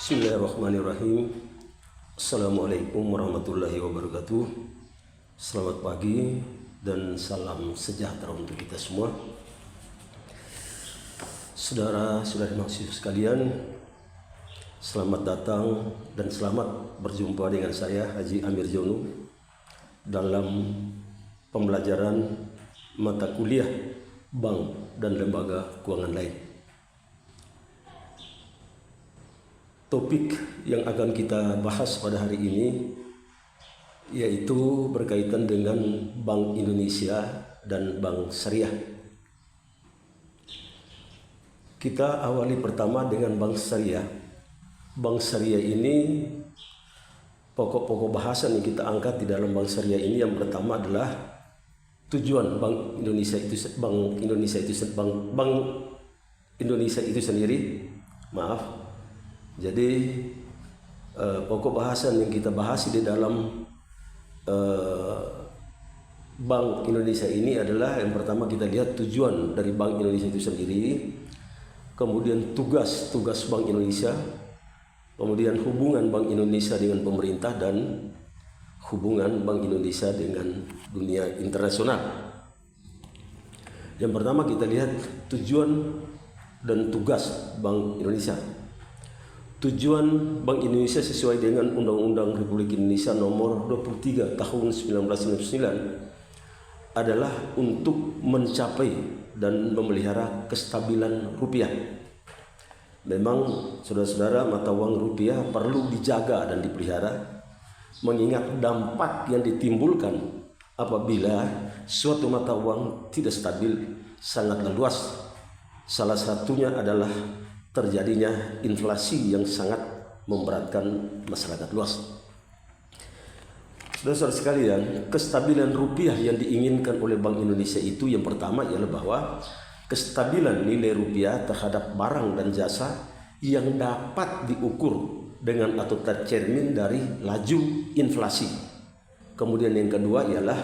Bismillahirrahmanirrahim. Assalamualaikum warahmatullahi wabarakatuh. Selamat pagi dan salam sejahtera untuk kita semua. Saudara-saudari mahasiswa sekalian, selamat datang dan selamat berjumpa dengan saya Haji Amir Jonu dalam pembelajaran mata kuliah bank dan lembaga keuangan lain. Topik yang akan kita bahas pada hari ini yaitu berkaitan dengan Bank Indonesia dan Bank Syariah. Kita awali pertama dengan Bank Syariah. Bank Syariah ini pokok-pokok bahasan yang kita angkat di dalam Bank Syariah ini, yang pertama adalah tujuan Bank Indonesia itu sendiri. Jadi pokok bahasan yang kita bahas di dalam Bank Indonesia ini adalah, yang pertama kita lihat tujuan dari Bank Indonesia itu sendiri, kemudian tugas Bank Indonesia, kemudian hubungan Bank Indonesia dengan pemerintah, dan hubungan Bank Indonesia dengan dunia internasional. Yang pertama kita lihat tujuan dan tugas Bank Indonesia. Tujuan Bank Indonesia sesuai dengan Undang-Undang Republik Indonesia Nomor 23 Tahun 1999 adalah untuk mencapai dan memelihara kestabilan rupiah. Memang saudara-saudara, mata uang rupiah perlu dijaga dan dipelihara, mengingat dampak yang ditimbulkan apabila suatu mata uang tidak stabil sangatlah luas. Salah satunya adalah terjadinya inflasi yang sangat memberatkan masyarakat luas. Saudara-saudara sekalian, kestabilan rupiah yang diinginkan oleh Bank Indonesia itu yang pertama ialah bahwa kestabilan nilai rupiah terhadap barang dan jasa yang dapat diukur dengan atau tercermin dari laju inflasi. Kemudian yang kedua ialah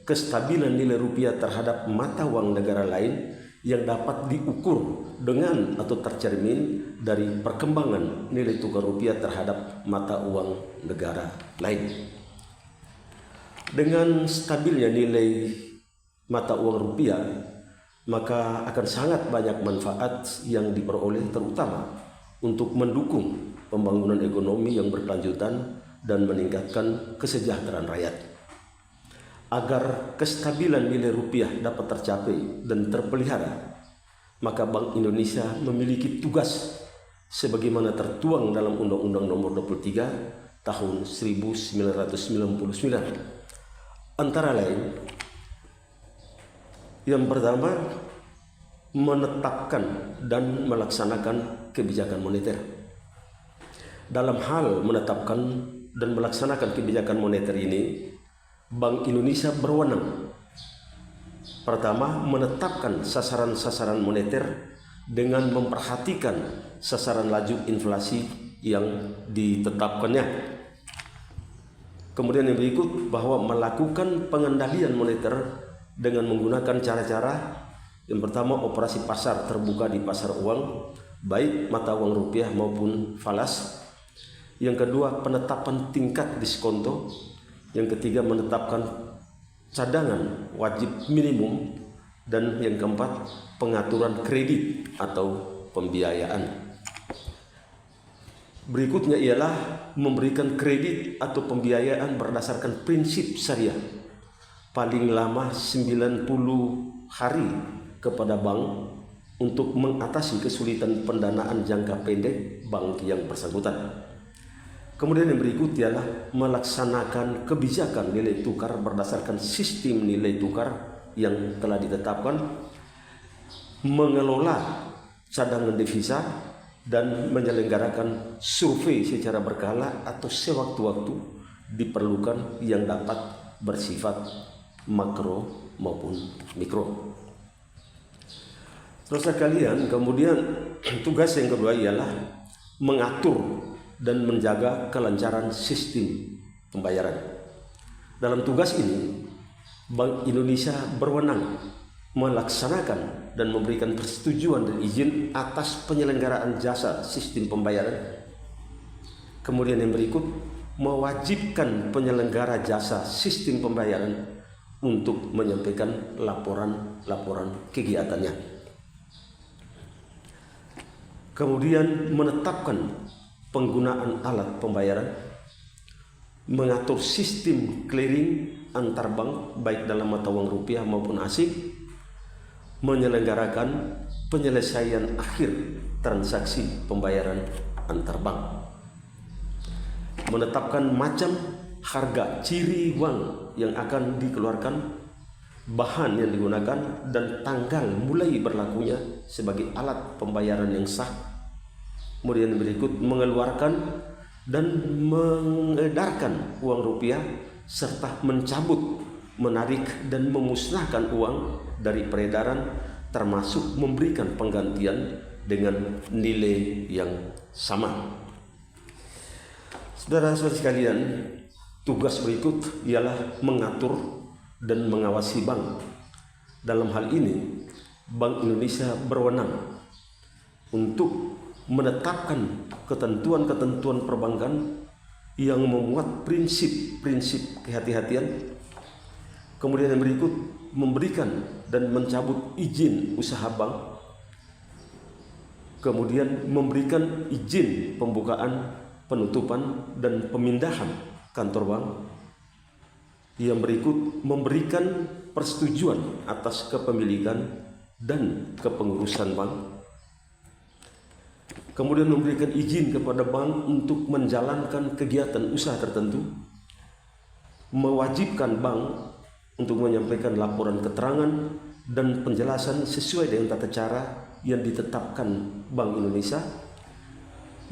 kestabilan nilai rupiah terhadap mata uang negara lain yang dapat diukur dengan atau tercermin dari perkembangan nilai tukar rupiah terhadap mata uang negara lain. Dengan stabilnya nilai mata uang rupiah, maka akan sangat banyak manfaat yang diperoleh, terutama untuk mendukung pembangunan ekonomi yang berkelanjutan dan meningkatkan kesejahteraan rakyat. Agar kestabilan nilai rupiah dapat tercapai dan terpelihara, maka Bank Indonesia memiliki tugas sebagaimana tertuang dalam Undang-Undang Nomor 23 Tahun 1999. Antara lain, yang pertama, menetapkan dan melaksanakan kebijakan moneter. Dalam hal menetapkan dan melaksanakan kebijakan moneter ini, Bank Indonesia berwenang pertama menetapkan sasaran-sasaran moneter dengan memperhatikan sasaran laju inflasi yang ditetapkannya. Kemudian yang berikut, bahwa melakukan pengendalian moneter dengan menggunakan cara-cara, yang pertama operasi pasar terbuka di pasar uang, baik mata uang rupiah maupun falas. Yang kedua, penetapan tingkat diskonto. Yang ketiga, menetapkan cadangan wajib minimum. Dan yang keempat, pengaturan kredit atau pembiayaan. Berikutnya ialah memberikan kredit atau pembiayaan berdasarkan prinsip syariah, paling lama 90 hari kepada bank untuk mengatasi kesulitan pendanaan jangka pendek bank yang bersangkutan. Kemudian yang berikut ialah melaksanakan kebijakan nilai tukar berdasarkan sistem nilai tukar yang telah ditetapkan, mengelola cadangan devisa, dan menyelenggarakan survei secara berkala atau sewaktu-waktu diperlukan yang dapat bersifat makro maupun mikro. Terus sekalian, kemudian tugas yang kedua ialah mengatur dan menjaga kelancaran sistem pembayaran. Dalam tugas ini, Bank Indonesia berwenang melaksanakan dan memberikan persetujuan dan izin atas penyelenggaraan jasa sistem pembayaran Kemudian yang berikut, mewajibkan penyelenggara jasa sistem pembayaran untuk menyampaikan laporan kegiatannya. Kemudian menetapkan penggunaan alat pembayaran, mengatur sistem clearing antar bank baik dalam mata uang rupiah maupun asing, menyelenggarakan penyelesaian akhir transaksi pembayaran antar bank, menetapkan macam, harga, ciri uang yang akan dikeluarkan, bahan yang digunakan, dan tanggal mulai berlakunya sebagai alat pembayaran yang sah. Kemudian berikut, mengeluarkan dan mengedarkan uang rupiah serta mencabut, menarik, dan memusnahkan uang dari peredaran, termasuk memberikan penggantian dengan nilai yang sama. Saudara-saudara sekalian, tugas berikut ialah mengatur dan mengawasi bank. Dalam hal ini, Bank Indonesia berwenang untuk menetapkan ketentuan-ketentuan perbankan yang memuat prinsip-prinsip kehati-hatian. Kemudian yang berikut, memberikan dan mencabut izin usaha bank. Kemudian memberikan izin pembukaan, penutupan, dan pemindahan kantor bank. Yang berikut, memberikan persetujuan atas kepemilikan dan kepengurusan bank. Kemudian memberikan izin kepada bank untuk menjalankan kegiatan usaha tertentu, mewajibkan bank untuk menyampaikan laporan keterangan dan penjelasan sesuai dengan tata cara yang ditetapkan Bank Indonesia.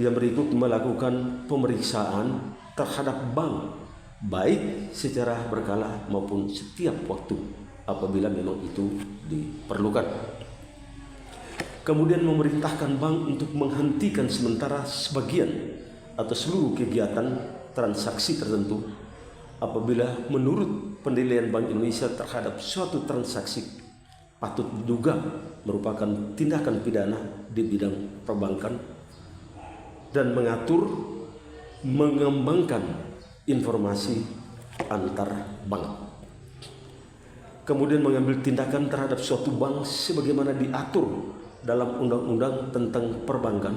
Yang berikut, melakukan pemeriksaan terhadap bank baik secara berkala maupun setiap waktu apabila memang itu diperlukan. Kemudian memerintahkan bank untuk menghentikan sementara sebagian atau seluruh kegiatan transaksi tertentu apabila menurut penilaian Bank Indonesia terhadap suatu transaksi patut diduga merupakan tindakan pidana di bidang perbankan, dan mengatur mengembangkan informasi antar bank. Kemudian mengambil tindakan terhadap suatu bank sebagaimana diatur dalam Undang-Undang tentang Perbankan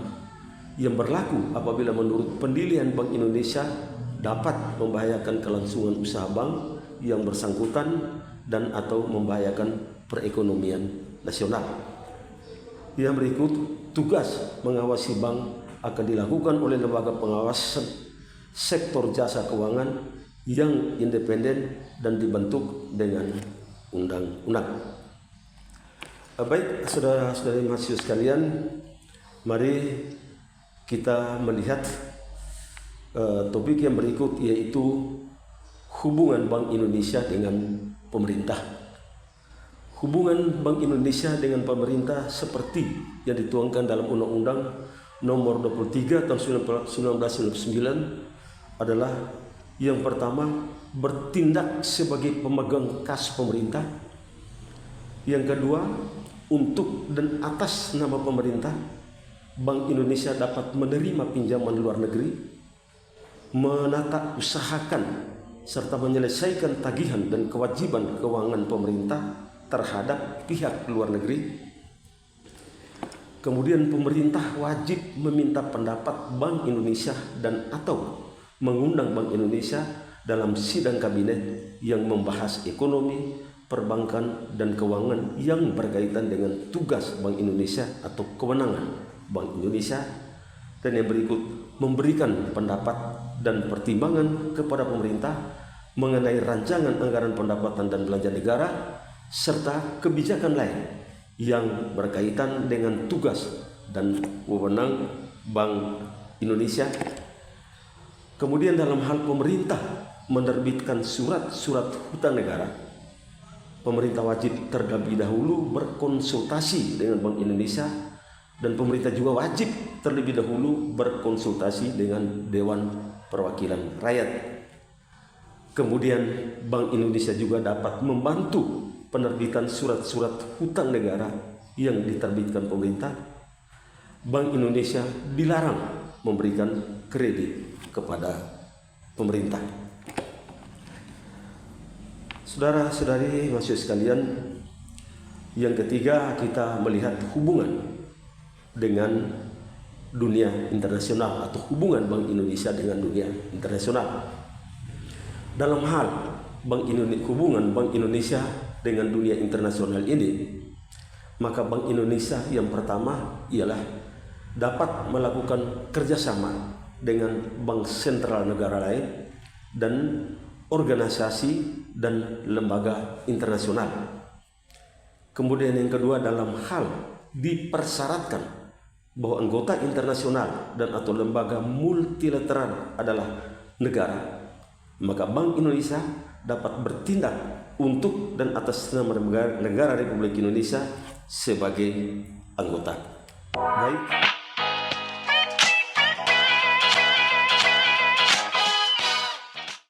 yang berlaku apabila menurut penilaian Bank Indonesia dapat membahayakan kelangsungan usaha bank yang bersangkutan dan atau membahayakan perekonomian nasional. Yang berikut, tugas mengawasi bank akan dilakukan oleh lembaga pengawasan sektor jasa keuangan yang independen dan dibentuk dengan undang-undang. Baik, saudara-saudari mahasiswa sekalian, mari kita melihat topik yang berikut, yaitu hubungan Bank Indonesia dengan pemerintah. Hubungan Bank Indonesia dengan pemerintah seperti yang dituangkan dalam Undang-Undang Nomor 23 tahun 1999 adalah yang pertama, bertindak sebagai pemegang kas pemerintah. Yang kedua, untuk dan atas nama pemerintah, Bank Indonesia dapat menerima pinjaman luar negeri, menata usahakan serta menyelesaikan tagihan dan kewajiban keuangan pemerintah terhadap pihak luar negeri. Kemudian pemerintah wajib meminta pendapat Bank Indonesia dan atau mengundang Bank Indonesia dalam sidang kabinet yang membahas ekonomi, perbankan, dan keuangan yang berkaitan dengan tugas Bank Indonesia atau kewenangan Bank Indonesia. Dan yang berikut, memberikan pendapat dan pertimbangan kepada pemerintah mengenai rancangan anggaran pendapatan dan belanja negara serta kebijakan lain yang berkaitan dengan tugas dan wewenang Bank Indonesia. Kemudian dalam hal pemerintah menerbitkan surat-surat hutang negara, pemerintah wajib terlebih dahulu berkonsultasi dengan Bank Indonesia, dan pemerintah juga wajib terlebih dahulu berkonsultasi dengan Dewan Perwakilan Rakyat. Kemudian Bank Indonesia juga dapat membantu penerbitan surat-surat hutang negara yang diterbitkan pemerintah. Bank Indonesia dilarang memberikan kredit kepada pemerintah. Saudara-saudari mahasiswa sekalian, yang ketiga kita melihat hubungan dengan dunia internasional atau hubungan Bank Indonesia dengan dunia internasional. Dalam hal hubungan Bank Indonesia dengan dunia internasional ini, maka Bank Indonesia yang pertama ialah dapat melakukan kerjasama dengan bank sentral negara lain dan organisasi dan lembaga internasional. Kemudian yang kedua, dalam hal dipersyaratkan bahwa anggota internasional dan atau lembaga multilateral adalah negara, maka Bank Indonesia dapat bertindak untuk dan atas nama negara Republik Indonesia sebagai anggota. Baik.